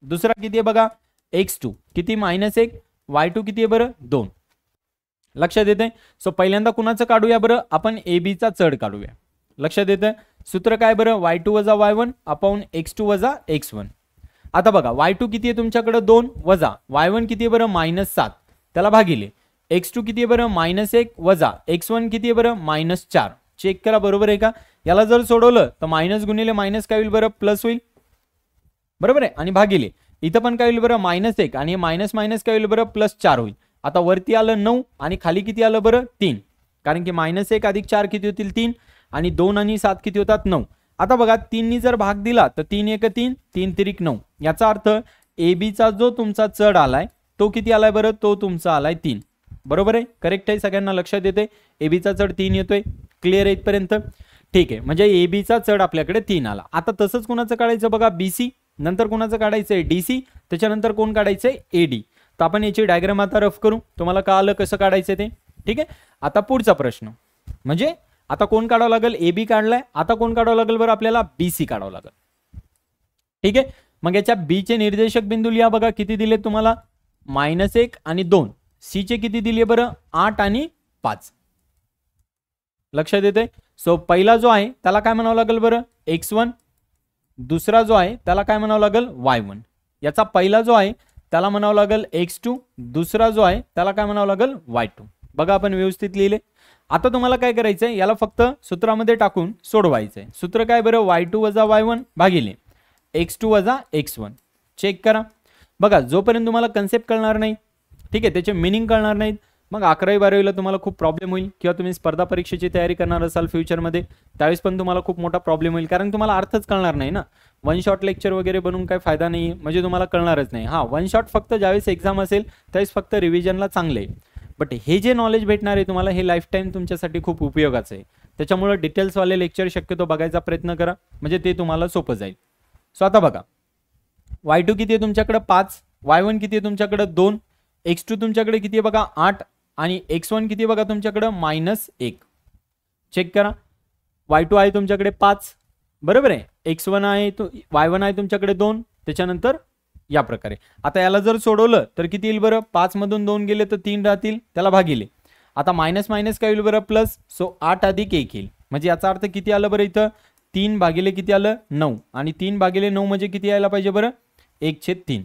दुसरा किती आहे बघा, x2 किती -1, y2 किती आहे बरं 2. लक्षात येते. सो पहिल्यांदा कुणाचं काढूया बरं, आपण AB चा चढ काढूया. लक्षात येतं. सूत्र काय बरं, y2 वजा y1 अपॉन x2 वजा x1. आता बघा y2 किती आहे तुमच्याकडे 2 वजा y1 किती आहे बरं, -7, त्याला भागिले x2 किती आहे बरं -1 वजा x1 किती आहे बरं -4. चेक करा बरोबर आहे का. याला जर सोडवलं तर मायनस गुणिले मायनस काय होईल बरं प्लस होईल बरोबर आहे. आणि भागिले इथं पण काय होईल बरं -1 आणि मायनस मायनस काय होईल बरं +4 होईल. आता वरती आलं 9 आणि खाली किती आलं बरं 3. कारण की -1 अधिक 4 किती होतील 3 आणि 2 आणि 7 किती होतात 9. आता बघा 3 नी जर भाग दिला तर 3 1 3 3 3 9. याचा अर्थ AB चा जो तुमचा चढ आलाय तो किती आलाय बरं तो तुमचा आलाय 3. बरोबर आहे करेक्ट आहे सगळ्यांना लक्षात येते. AB चा चढ 3 येतोय. क्लिअर आहे इथपर्यंत. ठीक आहे म्हणजे AB चा चढ आपल्याकडे 3 आला. आता तसंच कोणाचं काढायचं बघा BC नंतर कोणाचं काढायचंय DC त्याच्यानंतर कोण काढायचंय AD. तर आपण याची डायग्राम आता रफ करू. तुम्हाला कळालं कसं काढायचं ते. ठीक आहे. आता पुढचा प्रश्न म्हणजे आता कोण काढावं लागेल AB काढलाय. आता कोण काढावं लागेल बरं आपल्याला BC काढावं लागेल. ठीक आहे. मग याच्या B चे निर्देशक बिंदू लिहा बघा किती दिले तुम्हाला -1 आणि 2. C चे किती दिले बरं 8 आणि 5. लक्षात येते. सो पहिला जो आहे त्याला काय म्हणावं लागेल बरं x1. दुसरा जो आहे त्याला काय म्हणावं लागेल y1. याचा पहिला जो आहे त्याला म्हणावं लागेल x2. दुसरा जो आहे त्याला काय म्हणावं लागेल y2. बघा आपण व्यवस्थित लिहिले. आता तुम्हाला काय करायचंय याला फक्त सूत्रामध्ये टाकून सोडवायचंय. सूत्र काय बरं y2 वजा y1 भागिले x2 वजा x1. चेक करा. बघा जोपर्यंत तुम्हाला कन्सेप्ट कळणार नाही ठीक आहे त्याचे मिनिंग कळणार नाहीत मग 11वी 12वीला तुम्हाला खूप प्रॉब्लेम होईल किंवा तुम्ही स्पर्धा परीक्षेची तयारी करणार असाल फ्युचरमध्ये त्यावेळेस पण तुम्हाला खूप मोठा प्रॉब्लेम होईल कारण तुम्हाला अर्थच कळणार नाही ना. वन शॉट लेक्चर वगैरे बनवून काही फायदा नाही म्हणजे तुम्हाला कळणारच नाही. हां वन शॉट फक्त ज्यावेळेस एक्झाम असेल त्यावेळेस फक्त रिव्हिजनला चांगले आहे. बट हे जे नॉलेज भेटणार आहे तुम्हाला हे लाईफ टाईम तुमच्यासाठी खूप उपयोगाचं आहे. त्याच्यामुळे डिटेल्सवाले लेक्चर शक्यतो बघायचा प्रयत्न करा म्हणजे ते तुम्हाला सोपं जाईल. सो आता बघा y2 किती आहे तुमच्याकडे 5. y1 किती आहे तुमच्याकडे 2. x2 तुमच्याकडे किती आहे बघा 8 आणि x1 किती बघा तुमच्याकडे -1. चेक करा. y2 आहे तुमच्याकडे 5 बरोबर आहे. x1 आहे y1 आहे तुमच्याकडे 2. त्याच्यानंतर या प्रकारे आता याला जर सोडवलं तर किती येईल बरं 5 मधून 2 गेले तर 3 राहतील त्याला भागिले. आता मायनस मायनस काय होईल बरं प्लस. सो 8 अधिक 1 येईल म्हणजे याचा अर्थ किती आलं बरं इथं 3 भागिले किती आलं 9 आणि 3 भागिले 9 म्हणजे किती यायला पाहिजे बरं 1/3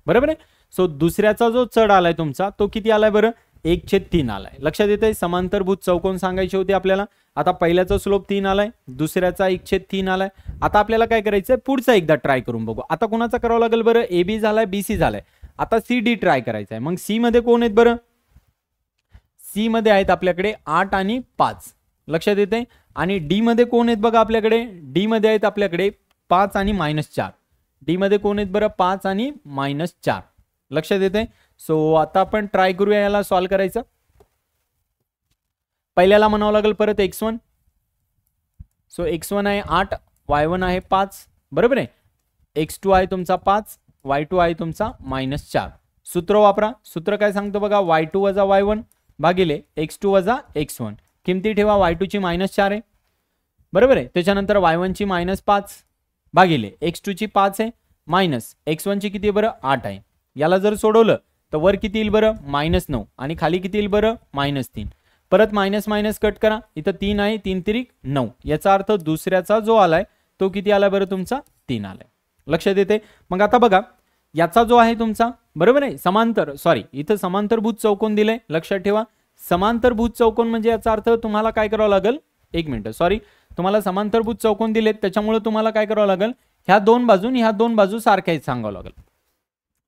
बरोबर आहे. सो दुसऱ्याचा जो चढ आलाय तुमचा तो किती आलाय बरं 1/3 आलाय. लक्षात येते. समांतरभुज चौकोन सांगायचे होते आपल्याला. आता पहिल्याचा स्लोप 3 आलाय दुसऱ्याचा 1/3 आलाय. आता आपल्याला काय करायचंय पुढचा एकदा ट्राय करून बघू. आता कोणाचा करावं लागेल बरं AB झालाय BC झालाय. आता CD ट्राय करायचा आहे. मग C मध्ये कोण आहेत बरं C मध्ये आहेत आपल्याकडे 8 आणि 5. लक्षात येते. आणि D मध्ये कोण आहेत बघा आपल्याकडे D मध्ये आहेत आपल्याकडे 5 आणि -4. D मध्ये कोण आहेत बरं 5 आणि -4. लक्षात येते. सो आता आपण ट्राय करूया याला सॉल्व्ह करायचं. पहिल्याला म्हणावं लागेल परत x1. सो x1 आहे 8 y1 आहे 5 बरोबर आहे. x2 आहे तुमचा 5 y2 आहे तुमचा -4. सूत्र वापरा. सूत्र काय सांगतो बघा y2 वजा y1 भागिले x2 वजा x1. किमती ठेवा. y2 ची -4 आहे बरोबर आहे. त्याच्यानंतर y1 ची -5 भागिले x2 ची 5 आहे मायनस x1 ची किती बरं 8 आहे. याला जर सोडवलं तर वर किती येईल बरं -9 आणि खाली किती येईल बरं -3. परत मायनस मायनस कट करा. इथं 3 आहे 3 त्रिक 9. याचा अर्थ दुसऱ्याचा जो आलाय तो किती आलाय बरं तुमचा 3 आलाय. लक्षात येते. मग आता बघा याचा जो आहे तुमचा बरोबर आहे समांतर इथं समांतरभुज चौकोन दिलंय. लक्षात ठेवा. समांतरभुज चौकोन म्हणजे याचा अर्थ तुम्हाला काय करावं लागेल एक मिनिट तुम्हाला समांतरभुज चौकोन दिलेत त्याच्यामुळे तुम्हाला काय करावं लागेल ह्या दोन बाजू सारख्या सांगावं लागेल.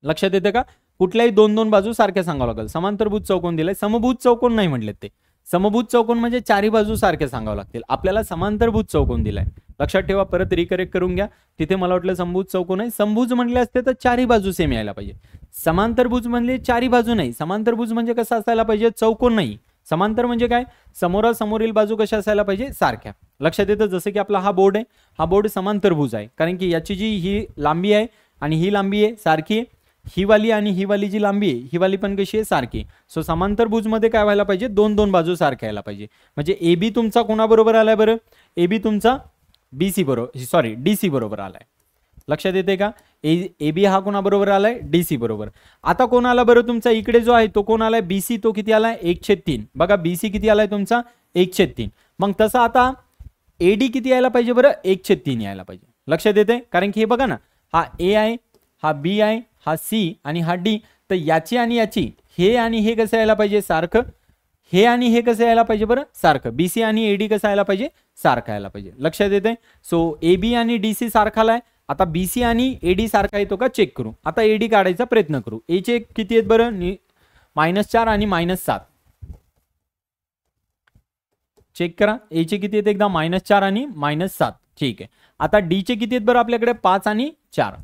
लक्षात येते का. कुठल्याही दोन बाजू सारख्या सांगावं लागेल. समांतरभुज चौकोन दिलाय. समभुज चौकोन नाही म्हटलेत ते. समभुज चौकोन म्हणजे चारी बाजू सारख्या सांगावं लागतील. आपल्याला समांतरभुज चौकोन दिलाय. लक्षात ठेवा. परत रिकरेक्ट करून घ्या. तिथे मला वाटलं समभुज चौकोन आहे. समभुज म्हणले असते तर चारी बाजू सेम यायला पाहिजे. समांतरभुज म्हणजे चारी बाजू नाही. समांतरभुज म्हणजे कसं असायला पाहिजे चौकोन नाही. समांतर म्हणजे काय समोरासमोरील बाजू कशा असायला पाहिजे सारख्या. लक्षात येतं. जसं की आपला हा बोर्ड आहे. हा बोर्ड समांतरभुज आहे कारण की याची जी ही लांबी आहे आणि ही लांबी आहे सारखी आहे. ही वाली आणि ही वाली जी लांबी आहे ही वाली पण कशी आहे सारखी. सो समांतरभुज मध्ये काय व्हायला पाहिजे दोन बाजू सारख्या यायला पाहिजे. म्हणजे AB तुमचा कोणाबरोबर आलाय बरं AB तुमचा BC बरोबर DC बरोबर आलाय. लक्षात येते का. AB हा कोणाबरोबर आलाय DC बरोबर. आता कोण आला बरं तुमचा इकडे जो आहे तो कोण आलाय BC. तो किती आलाय 1/3. बघा BC किती आलाय तुमचा 1/3. मग तसं आता AD किती यायला पाहिजे बरं 1/3 यायला पाहिजे. लक्षात येते. कारण की हे बघा ना हा A आहे हा B आहे हा C आणि हा D. तर याची आणि याची हे आणि हे कसं यायला पाहिजे सारखं, हे आणि हे कसं यायला पाहिजे बरं सारखं, बीसी आणि एडी कसं यायला पाहिजे सारखं यायला पाहिजे. लक्षात येते. सो एबी आणि डीसी सारखा आलाय. आता बीसी आणि एडी सारखा येतो का चेक करू. आता एडी काढायचा प्रयत्न करू. ए चे किती आहेत बरं, -4 आणि -7. चेक करा. ए चे किती आहेत एकदा, -4 आणि -7. ठीक आहे. आता डी चे किती आहेत बरं आपल्याकडे, 5 आणि 4.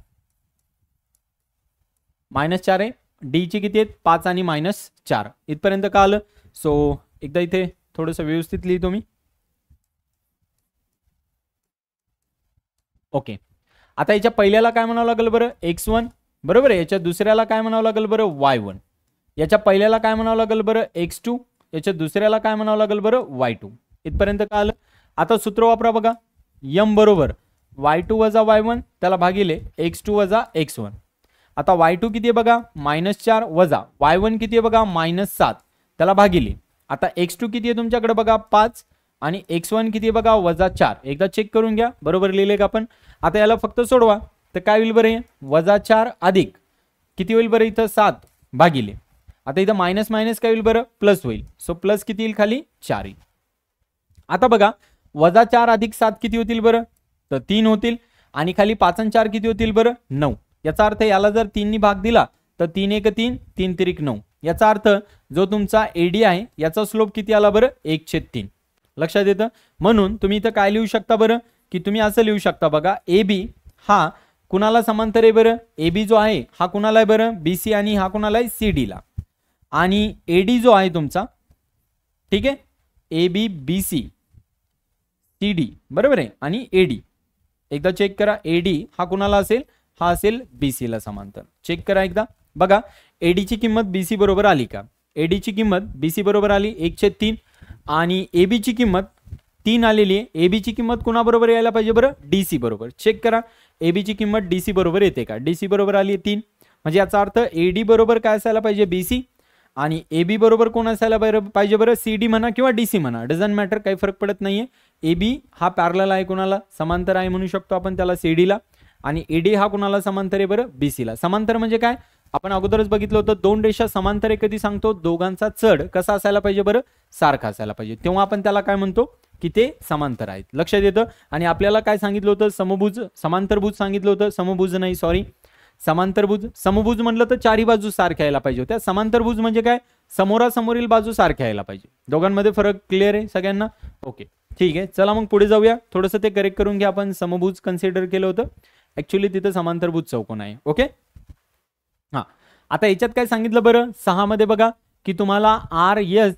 -4 आहे. डी चे किती आहेत, 5 आणि -4. इथपर्यंत का आलं. सो एकदा इथे थोडंसं व्यवस्थित लिहितो मी. ओके. आता याच्या पहिल्याला काय म्हणावं लागेल बरं, x1 बरोबर आहे. याच्या दुसऱ्याला काय म्हणावं लागेल बरं, y1. याच्या पहिल्याला काय म्हणावं लागेल बरं, x2. याच्या दुसऱ्याला काय म्हणावं लागेल बरं, y2. इथपर्यंत का आलं. आता सूत्र वापरा बघा, m बरोबर y2 वजा y1 त्याला भागिले x2 वजा x1. आता y2 किती आहे बघा, -4 वजा y1 किती आहे बघा, -7 त्याला भागिले. आता x2 किती आहे तुमच्याकडे बघा, 5 आणि x1 किती आहे बघा, -4. एकदा चेक करून घ्या बरोबर लिहिले का आपण. आता याला फक्त सोडवा तर काय होईल बरं, -4 अधिक किती होईल बरं इथं, 7 भागिले. आता इथं मायनस मायनस काय होईल बरं, प्लस होईल. सो प्लस किती येईल खाली, 4 येईल. आता बघा -4 अधिक 7 किती होतील बरं, तर 3 होतील. आणि खाली 5 आणि 4 किती होतील बरं, 9. याचा अर्थ याला जर 3 नी भाग दिला तर 3 1 3, 3 3 9. याचा अर्थ जो तुमचा एडी आहे याचा स्लोप किती आला बरं, 1/3. लक्षात येतं. म्हणून तुम्ही इथं काय लिहू शकता बरं, की तुम्ही असं लिहू शकता बघा, ए बी हा कुणाला समांतर आहे बरं, ए बी जो आहे हा कुणाला आहे बरं, बी सी, आणि हा कुणाला आहे, सी डी ला. आणि एडी जो आहे तुमचा, ठीक आहे, A B B C C D बरोबर आहे, आणि एडी एकदा चेक करा, एडी हा कुणाला असेल, हा असेल बी सी ला समांतर. चेक करा एकदा बघा, एडी ची किंमत बी सी बरोबर आली का, एडी ची किंमत बी सी बरोबर आली 1/3. आणि ए बी ची किंमत 3 आलेली आहे. ए बी ची किंमत कुणाबरोबर यायला पाहिजे बरं, डी सी बरोबर. चेक करा ए बी ची किंमत डी सी बरोबर येते का, डी सी बरोबर आली 3. म्हणजे याचा अर्थ ए डी बरोबर काय असायला पाहिजे, बी सी. आणि ए बी बरोबर कोण असायला पाहिजे बरं, सी डी म्हणा किंवा डी सी म्हणा, डझंट मॅटर, काही फरक पडत नाहीये. ए बी हा पॅरलल आहे कुणाला, समांतर आहे म्हणू शकतो आपण त्याला, सी डी ला. आणि एडी हा कुणाला समांतर आहे बरं, बी सी ला. समांतर म्हणजे काय, आपण अगोदरच बघितलं होतं, दोन रेषा समांतर आहे कधी सांगतो, दोघांचा चढ कसा असायला पाहिजे बरं, सारखा असायला पाहिजे, तेव्हा आपण त्याला काय म्हणतो की ते समांतर आहेत. लक्षात येतं. आणि आपल्याला काय सांगितलं होतं, समभुज, समांतरभुज सांगितलं होतं, समभुज नाही सॉरी, समांतरभुज. समभुज म्हटलं तर चारही बाजू सारख्या यायला पाहिजे होत्या. समांतरभुज म्हणजे काय, समोरासमोरील बाजू सारख्या यायला पाहिजे. दोघांमध्ये फरक क्लिअर आहे सगळ्यांना. ओके ठीक आहे, चला मग पुढे जाऊया. थोडंसं ते करेक्ट करून घ्या. आपण समभुज कन्सिडर केलं होतं, ऍक्च्युली तिथं समांतरभुज चौकोन आहे. ओके हा, आता याच्यात काय सांगितलं बरं, 6 मध्ये बघा की तुम्हाला आर एस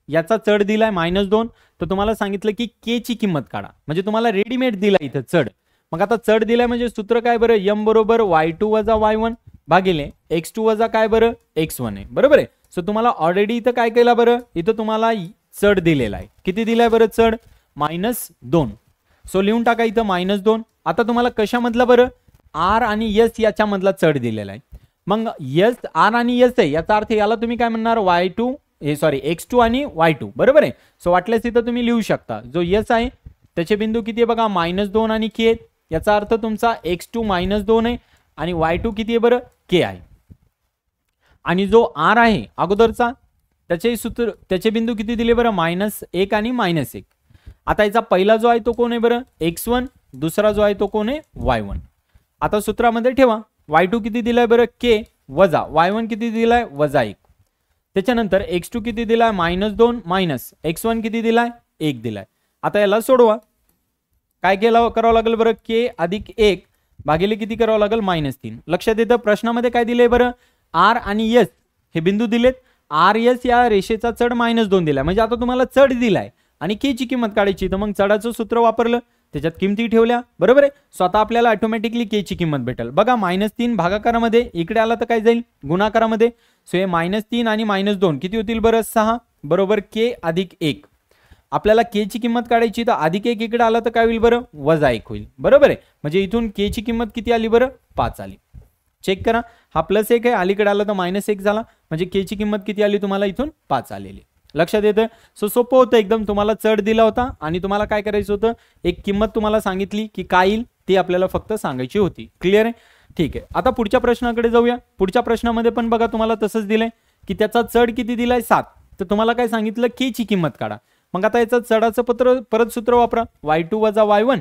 याचा चढ दिलाय -2, तर तुम्हाला सांगितलं की के ची किंमत काढा. म्हणजे तुम्हाला रेडीमेड दिला इथं चढ. मग आता चढ दिलाय म्हणजे सूत्र काय बरं, एम बरोबर y2 वजा y1 भागिले x2 वजा काय बरं, x1 आहे बरोबर आहे. सो तुम्हाला ऑलरेडी इथं काय केलं बरं, इथं तुम्हाला चढ दिलेला आहे. किती दिलाय बरं चढ, -2. सो लिहून टाका इथं -2. आता तुम्हाला कशामधला बरं, आर आणि एस याच्यामधला चढ दिलेला आहे. मग एस, आर आणि एस आहे, याचा अर्थ याला तुम्ही काय म्हणणार, y2 x2 आणि y2 बरोबर आहे. सो वाटल्यास इथं तुम्ही लिहू शकता, जो एस आहे त्याचे बिंदू किती आहे बघा, -2 आणि के. याचा अर्थ तुमचा x2 -2 आहे आणि y2 किती आहे बरं, के आहे. आणि जो आर आहे अगोदरचा, त्याचे सूत्र, त्याचे बिंदू किती दिले बरं, -1 आणि -1. आता याचा पहिला जो आहे तो कोण आहे बरं, x1. दुसरा जो आहे तो कोण आहे, y1. आता सूत्रामध्ये ठेवा, y2 किती दिलाय बरं, के वजा y1 किती दिलाय, -1. त्याच्यानंतर x2 किती दिलाय, -2 मायनस x1 किती दिलाय, 1 दिलाय. आता याला सोडवा, काय केलं करावं लागेल बरं, के अधिक 1 भागिले किती करावं लागेल, -3. लक्षात येतं. प्रश्नामध्ये काय दिलंय बरं, आर आणि एस हे बिंदू दिलेत. आर एस या रेषेचा चढ -2 दिलाय. म्हणजे आता तुम्हाला चढ दिलाय आणि के ची किंमत काढायची, तर मग चढाचं सूत्र वापरलं, त्याच्यात किमती ठेवल्या बरोबर आहे. स्वतः आपल्याला ऑटोमॅटिकली के ची किंमत भेटेल. बघा -3 भागाकारामध्ये, इकडे आला तर काय जाईल, गुणाकारामध्ये. सो हे -3 आणि -2 किती होतील बरं, 6 बरोबर के अधिक 1. आपल्याला के ची किंमत काढायची, तर अधिक 1 इकडे आला तर काय होईल बरं, -1 होईल बरोबर आहे. म्हणजे इथून के ची किंमत किती आली बरं, 5 आली. चेक करा, हा +1 आहे, अलीकडे आला तर -1 झाला, म्हणजे के ची किंमत किती आली तुम्हाला, इथून 5 आलेली. लक्षात येतं. सो सोपं होतं एकदम. तुम्हाला चढ दिला होता आणि तुम्हाला काय करायचं होतं, एक किंमत तुम्हाला सांगितली की काय येईल ती आपल्याला फक्त सांगायची होती. क्लिअर आहे, ठीक आहे. आता पुढच्या प्रश्नाकडे जाऊया. पुढच्या प्रश्नामध्ये पण बघा तुम्हाला तसंच दिलंय की त्याचा चढ किती दिलाय 7, तर तुम्हाला काय सांगितलं के ची किंमत काढा. मग आता याचं चढाचं परत सूत्र वापरा, y2 वजा y1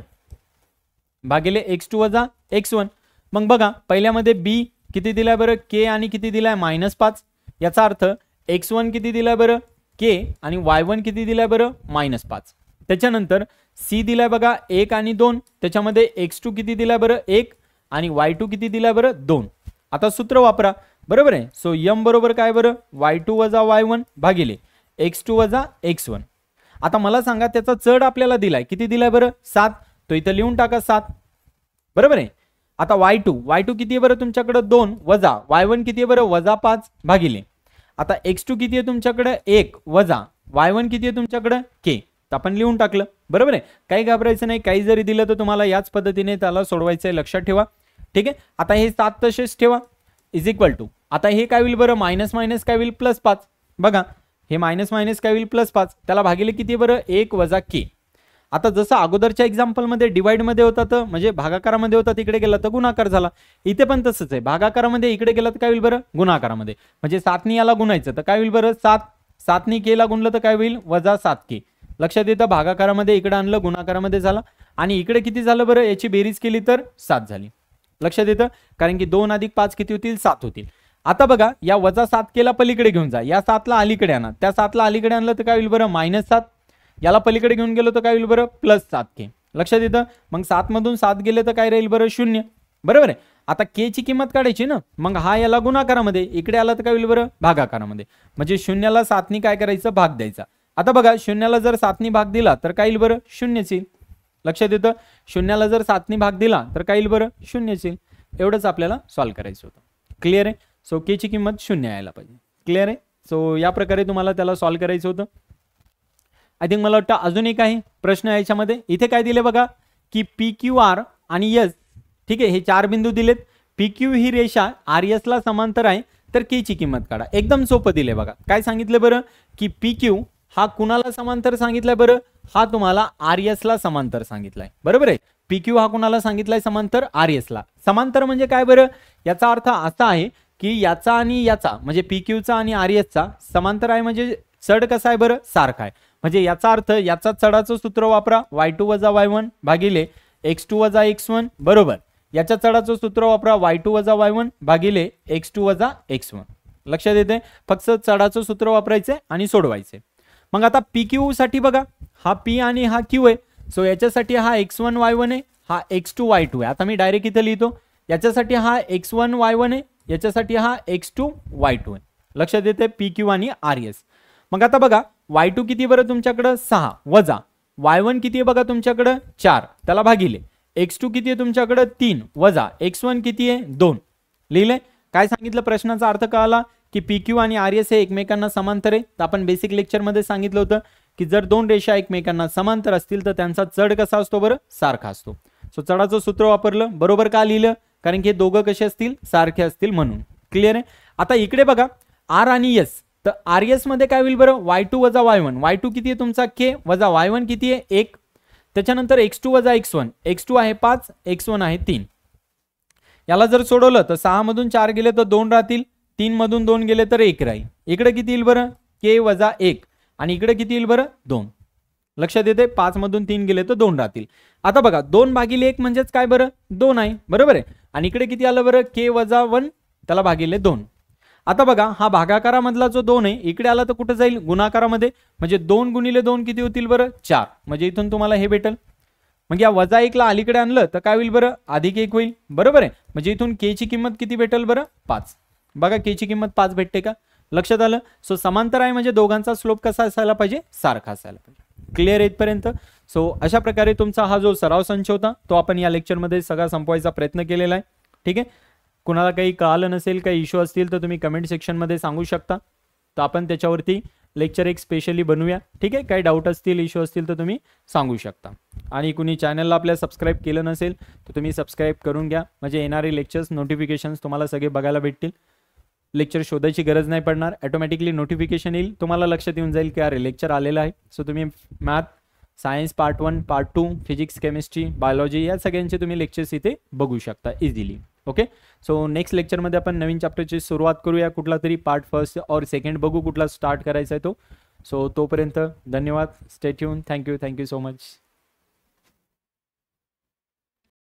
भागिले x2 वजा x1. मग बघा पहिल्यामध्ये b किती दिलाय बरं k आणि किती दिलाय -5. याचा अर्थ x1 किती दिलाय बरं k आणि y1 किती दिलाय बरं -5. त्याच्यानंतर c दिलाय बघा 1 आणि 2, त्याच्यामध्ये x2 किती दिलाय बरं 1 आणि y2 किती दिलाय बरं 2. आता सूत्र वापरा, बरोबर आहे. सो m बरोबर काय बरं y2 वजा y1 भागिले x2 वजा x1. आता मला सांगा त्याचा चढ आपल्याला दिलाय किती दिलाय बरं 7, तो इथं लिहून टाका 7, बरोबर आहे. आता y2 किती आहे बरं तुमच्याकडे 2 वजा y1 किती आहे बरं वजा 5 भागिले, आता x2 किती आहे तुमच्याकडे 1 वजा y1 किती आहे तुमच्याकडे k, तर आपण लिहून टाकलं, बरोबर आहे. काही घाबरायचं नाही, काही जरी दिलं तर तुम्हाला याच पद्धतीने त्याला सोडवायचं आहे, लक्षात ठेवा. ठीक आहे. आता हे 7 तसेच ठेवा इज इक्वल टू, आता हे काय होईल बरं मायनस मायनस काय होईल +5. बघा हे मायनस मायनस काय होईल +5, त्याला भागिले किती बरं 1 वजा k. आता जसं अगोदरच्या एक्झाम्पलमध्ये डिवाइडमध्ये होता तर म्हणजे भागाकारामध्ये होता तिकडे गेला तर गुणाकार झाला, इथे पण तसंच आहे. भागाकारामध्ये इकडे गेला तर काय होईल बरं गुणाकारामध्ये, म्हणजे 7 नी याला गुणायचं तर काय होईल बरं 7 नी k ला गुणलं तर काय होईल वजा 7k. लक्षात येतं, भागाकारामध्ये इकडे आणलं गुणाकारामध्ये झाला आणि इकडे किती झालं बरं याची बेरीज केली तर 7 झाली. लक्षात येतं, कारण की 2 अधिक 5 किती होतील 7 होतील. आता बघा या वजा 7k ला पलीकडे घेऊन जा, या 7 ला अलीकडे आणा, त्या 7 ला अलीकडे आणलं तर काय होईल बरं -7, याला पलीकडे घेऊन गेलो तर काय होईल बरं +7k. लक्षात येतं, मग 7 मधून 7 गेले तर काय राहील बरं 0, बरोबर आहे. आता k ची किंमत काढायची ना, मग हा याला गुणाकारामध्ये, इकडे आला तर काय होईल बरं भागाकारामध्ये, म्हणजे 0 ला 7 नी काय करायचं भाग द्यायचा. आता बघा 0 ला जर 7 नी भाग दिला तर काय येईल बरं 0च येईल. लक्षात येतं, 0 ला जर 7 नी भाग दिला तर काय येईल बरं 0च येईल. एवढंच आपल्याला सॉल्व्ह करायचं होतं. क्लिअर आहे. सो के ची किंमत 0 यायला पाहिजे. क्लिअर आहे. सो या प्रकारे तुम्हाला त्याला सॉल्व्ह करायचं होतं. आय थिंक मला वाटतं अजून एक आहे प्रश्न याच्यामध्ये. इथे काय दिले बघा की पी क्यू आर आणि एस, ठीक आहे, हे 4 बिंदू दिलेत. पी क्यू ही रेषा आर एस ला समांतर आहे, तर के ची किंमत काढा. एकदम सोपं दिले बघा. काय सांगितलं बरं की पी क्यू हा कुणाला समांतर सांगितलाय बरं, हा तुम्हाला आर एस ला समांतर सांगितलाय, बरोबर आहे. पी क्यू हा कुणाला सांगितलाय समांतर आर एस ला. समांतर म्हणजे काय बरं, याचा अर्थ असा आहे की याचा आणि याचा म्हणजे पी क्यूचा आणि आर एसचा समांतर आहे, म्हणजे चढ कसा आहे बरं सारखा आहे. म्हणजे याचा अर्थ याचा चढाचं सूत्र वापरा y2 वजा y1 भागिले x2 वजा x1, बरोबर. याच्या चढाचं सूत्र वापरा y2 वजा y1 भागिले x2 वजा x1. लक्षात येते, फक्त चढाचं सूत्र वापरायचे आणि सोडवायचे. मग आता PQ साठी बघा, हा P आणि हा Q आहे. सो याच्यासाठी हा x1 y1 आहे, हा x2 y2 आहे. आता मी डायरेक्ट इथे लिहितो, याच्यासाठी हा x1 y1 आहे, याच्यासाठी हा x2 y2 आहे. लक्षात येते PQ आणि RS. मग आता बघा y2 किती बरं तुमच्याकडं 6 वजा y1 किती आहे बघा तुमच्याकडं 4, त्याला भागिले x2 किती आहे तुमच्याकडं 3 वजा x1 किती आहे 2. लिहिले. काय सांगितलं प्रश्नाचा अर्थ कळाला की PQ आणि RS हे एकमेकांना समांतर आहे. तर आपण बेसिक लेक्चर मध्ये सांगितलं होतं की जर दोन रेषा एकमेकांना समांतर असतील तर त्यांचा चढ कसा असतो बरं सारखा असतो. सो चढाचं सूत्र वापरलं, बरोबर का लिहिलं, कारण की हे दोघं कसे असतील सारखे असतील म्हणून. क्लिअर आहे. आता इकडे बघा R आणि S, तर RS मध्ये काय होईल बरं y2 वजा y1, y2 किती आहे तुमचा k वजा y1 किती आहे 1, त्याच्यानंतर x2 वजा x1, x2 आहे 5, x1 आहे 3. याला जर सोडवलं तर 6 मधून 4 गेले तर 2 राहतील, 3 मधून 2 गेले तर 1 राहील. इकडे किती येईल बरं k वजा 1 आणि इकडे किती येईल बरं 2. लक्षात येते, 5 मधून 3 गेले तर 2 राहतील. आता बघा 2 भागिले 1 म्हणजेच काय बरं 2 आहे, बरोबर आहे. आणि इकडे किती आलं बरं k वजा 1, त्याला भागिले 2. आता बघा हा भागाकारामधला जो 2 आहे इकडे आला तर कुठे जाईल गुणाकारामध्ये, म्हणजे 2 गुणिले 2 किती होतील बरं 4, म्हणजे इथून तुम्हाला हे भेटेल. मग या वजा 1 ला अलीकडे आणलं तर काय होईल बरं अधिक 1 होईल, बरोबर आहे. म्हणजे इथून k ची किंमत किती भेटेल बरं 5. बघा k ची किंमत 5 भेटते का, लक्षात आलं. सो समांतर आहे म्हणजे दोघांचा स्लोप कसा असायला पाहिजे सारखा असायला पाहिजे. क्लिअर आहे इथपर्यंत. सो अशा प्रकारे तुमचा हा जो सराव संच होता तो आपण या लेक्चरमध्ये सगळा संपवायचा प्रयत्न केलेला आहे. ठीक आहे. कुणाला काही कळालं नसेल, काही इश्यू असतील तर तुम्ही कमेंट सेक्शनमध्ये सांगू शकता, तर आपण त्याच्यावरती लेक्चर एक स्पेशली बनवूया. ठीक आहे. काही डाऊट असतील, इश्यू असतील तर तुम्ही सांगू शकता. आणि कुणी चॅनलला आपल्या सबस्क्राईब केलं नसेल तर तुम्ही सबस्क्राईब करून घ्या, म्हणजे येणारे लेक्चर्स नोटिफिकेशन्स तुम्हाला सगळे बघायला भेटतील. लेक्चर शोधायची गरज नाही पडणार, ऑटोमॅटिकली नोटिफिकेशन येईल, तुम्हाला लक्षात येऊन जाईल की अरे लेक्चर आलेलं आहे. सो तुम्ही math, science part 1, part 2, physics, chemistry, biology या सगळ्यांचे तुम्ही लेक्चर्स इथे बघू शकता इझिली. ओके. सो नेक्स्ट लेक्चरमध्ये आपण नवीन चॅप्टरची सुरुवात करूया, कुठला तरी पार्ट फर्स्ट और सेकंड बघू कुठला स्टार्ट करायचा आहे तो. सो तोपर्यंत धन्यवाद. Stay tune. Thank you so much.